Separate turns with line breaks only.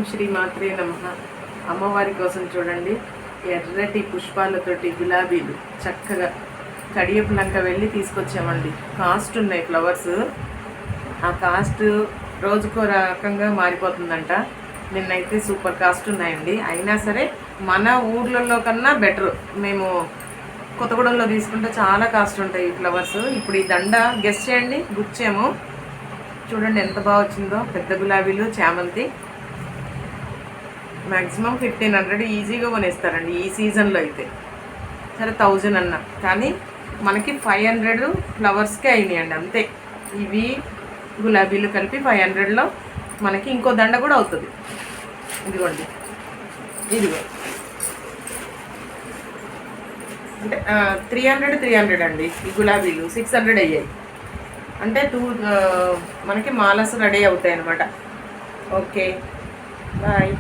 శ్రీ మాత్రే నమః. అమ్మవారి కోసం చూడండి, ఎర్రటి పుష్పాలతోటి గులాబీలు చక్కగా కడియపు లంక వెళ్ళి తీసుకొచ్చామండి. కాస్ట్ ఉన్నాయి ఫ్లవర్స్. ఆ కాస్ట్ రోజుకో రకంగా మారిపోతుందంట. నిన్నైతే సూపర్ కాస్ట్ ఉన్నాయండి. అయినా సరే మన ఊర్లలో కన్నా బెటర్. మేము కొత్తగూడెంలో తీసుకుంటే చాలా కాస్ట్ ఉంటాయి ఈ ఫ్లవర్స్. ఇప్పుడు ఈ దండ గెస్ చేయండి, గుచ్చాము చూడండి ఎంత బాగా వచ్చిందో. పెద్ద గులాబీలు, చామంతి మ్యాక్సిమం 1500 ఈజీగా కొనేస్తారండి ఈ సీజన్లో అయితే. సరే 1000 అన్న, కానీ మనకి 500 ఫ్లవర్స్కే అయినాయండి అంతే. ఇవి గులాబీలు కలిపి 500లో మనకి ఇంకో దండ కూడా అవుతుంది. ఇదిగోండి, ఇదిగో అంటే 300 అండి. ఈ గులాబీలు 600 అయ్యాయి అంటే మనకి మాలస్ రెడీ అవుతాయి అన్నమాట. Okay, bye.